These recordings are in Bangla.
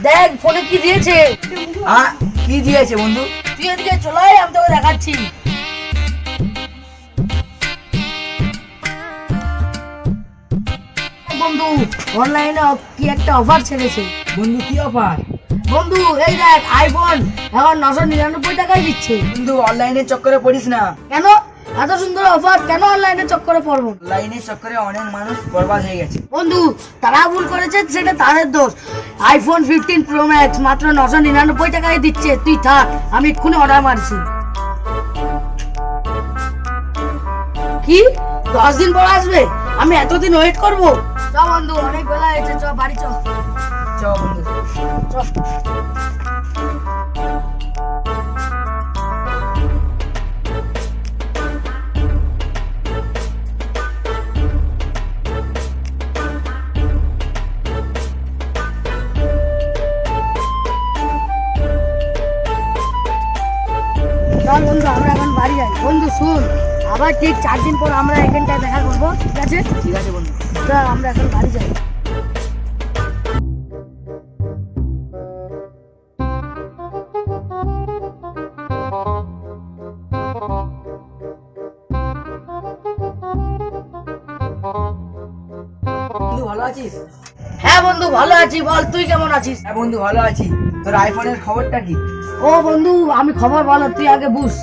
দেখ ফোনে কি দিয়েছে। কি দিয়েছে বন্ধু? তুই এদিকে চলে আয়, আমি তোকে দেখাচ্ছি। বন্ধু অনলাইনে কি একটা অফার ছেড়েছে। বন্ধু কি অফার? বন্ধু এই দেখ আইফোন এখন 999 টাকায় দিচ্ছে। বন্ধু অনলাইনের চক্করে পড়িস না। কেন? এত সুন্দর অফার কেন অনলাইনে চক্করে পড়বো? অনলাইনের চক্করে অনেক মানুষ বরবাদ হয়ে গেছে। বন্ধু তারা ভুল করেছে, সেটা তাদের দোষ। আইফোন 15 প্রো ম্যাক্স মাত্র 999 টাকায় দিচ্ছে। তুই থাক, আমি এক্ষুনি অর্ডার মারছি। কি 10 দিন পর আসবে? আমি এতদিন ওয়েট করবো? চ বন্ধু, অনেক বেলা হয়েছে, চ বাড়ি চ। চ বন্ধু। চ। চল বন্ধু, আমরা এখন বাড়ি যাই। বন্ধু শুন, আবার ঠিক 4 দিন পর আমরা এখানটায় দেখা করবো, ঠিক আছে? ঠিক আছে বন্ধু। চল আমরা এখন বাড়ি যাই। বন্ধু ভালো আছিস? হ্যাঁ বন্ধু ভালো আছি, বল তুই কেমন আছিস? হ্যাঁ বন্ধু ভালো আছি। তোর আইফোনের খবরটা কি? ও বন্ধু আমি খবর বলো, তুই আগে বুঝ।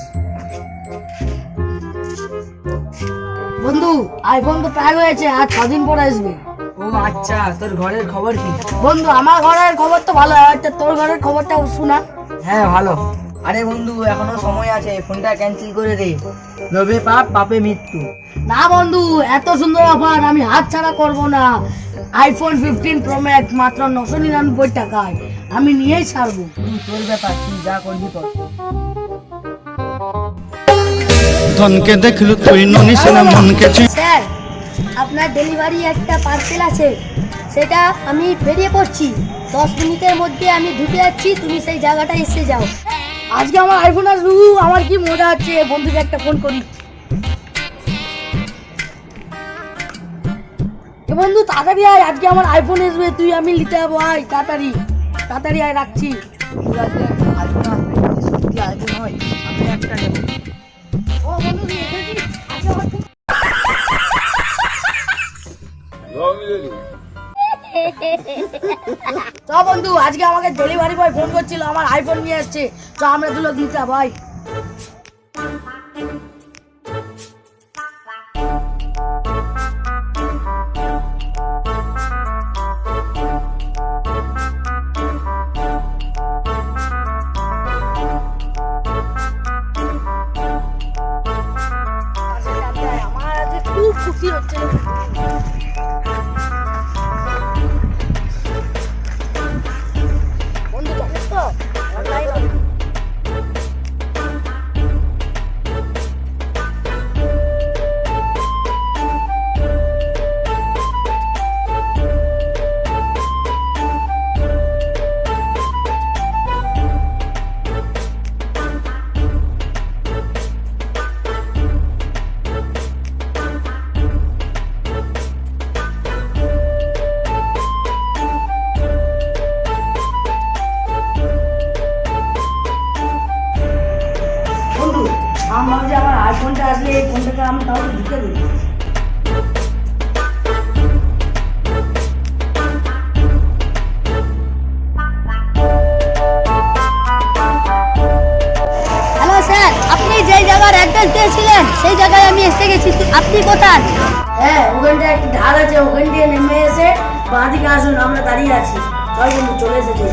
বন্ধু আইফোন তো প্যাক হয়েছে, আর 6 দিন পর আসবে। ও আচ্ছা, তোর ঘরের খবর কি? বন্ধু আমার ঘরের খবর তো ভালো, আর তোর ঘরের খবরটা শোনা। হ্যাঁ ভালো। আরে বন্ধু এখনো সময় আছে, ফোনটা ক্যান্সেল করে দে। লোভে পাপ পাপে মৃত্যু। না বন্ধু, এত সুন্দর অফার আমি হাত ছাড়া করব না। আইফোন 15 প্রো ম্যাক্স মাত্র 999 টাকায় আমি নিয়েই ছাড়বো। তোর ব্যাপার, তুই যা করবি কর। ধনকে দেখলু তুই ননিস না মনকে স্যার, আপনার ডেলিভারি একটা পার্সেল আছে, সেটা আমি বেরিয়ে পড়ছি। 10 মিনিটের মধ্যে আমি ঢুকে যাচ্ছি, তুমি সেই জায়গাটা এসে যাও। আজকে আমার আইফোন আসবে, আমার কি মজা হচ্ছে। বন্ধুকে একটা ফোন করি। এ বন্ধু তাড়াতাড়ি আয়, আজকে আমার আইফোন আসবে, তুই আমি নিতে যাবো। আয় তাড়াতাড়ি, তাড়াতাড়ি আয়, রাখছি। তুই আজকে আইফোন আসবে, যদি সত্যি আইফোন হয় আমি একটা নেবো। ও বন্ধু তুই এসেছিস? আজকে আমার খুব- চ বন্ধু, আজকে আমাকে ডেলিভারি বয় ফোন করছিল, আমার আইফোন নিয়ে আসছে। চ আমরা দুলো নিতে ভাই। আমার আজকে খুব খুশি হচ্ছে। বন্ধু জানিস তো অনলাইন বন্ধু, আমি ভাবছি আমার আইফোনটা আসলে এই ফোনটাকে আমি তাহলে ঢুকে দেবো। হ্যালো স্যার, আপনি যেই জায়গার অ্যাড্রেস দিয়েছিলেন সেই জায়গায় আমি এসে গেছি। আপনি কোথায়? হ্যাঁ, ওখানটা একটি ঢাল আছে, ওখান দিয়ে নেমে এসে বাঁ দিকে আসুন, আমরা দাঁড়িয়ে আছি। চল বন্ধু, চলে এসেছে।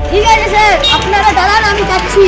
ঠিক আছে স্যার, আপনারা দাঁড়ান, আমি যাচ্ছি।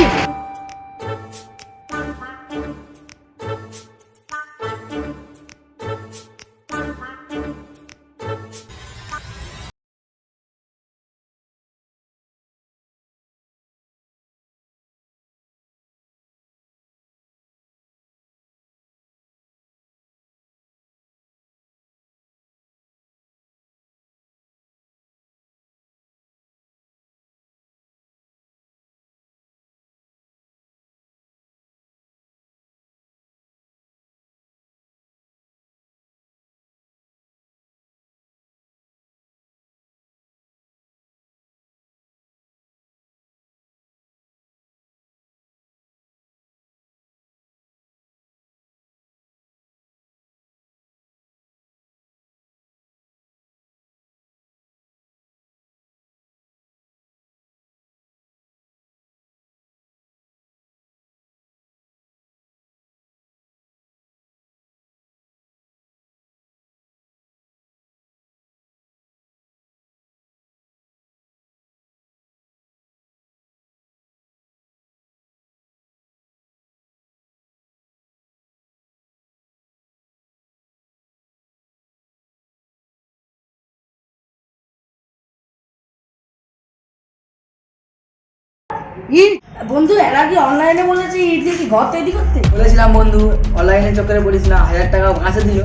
ইট বন্ধু এরা কি অনলাইনে বলেছে ইট দিয়ে কি ঘর তৈরি করতে? বলেছিলাম বন্ধু অনলাইনে চক্করে পড়িস না, 1000 টাকা গাছে দিল।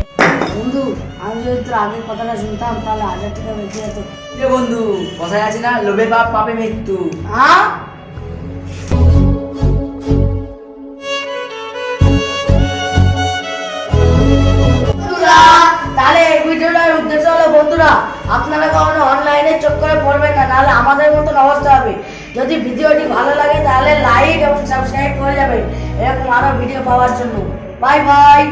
বন্ধু আমি যদি তোর আগের কথাটা শুনতাম তাহলে 1000 টাকা বেঁচে যেত। রে বন্ধু কথায় আছে না, লোভে পাপ পাপে মৃত্যু। হ্যাঁ বন্ধুরা, তাহলে এই ভিডিওটার উদ্দেশ্য হলো বন্ধুরা আপনারা কখনো অনলাইনে চক্করে পড়বেন না, নাহলে আমাদের মতন অবস্থা হবে। যদি ভিডিওটি ভালো লাগে তাহলে লাইক এবং সাবস্ক্রাইব করে যাবেন এরকম আরো ভিডিও পাওয়ার জন্য। Bye bye.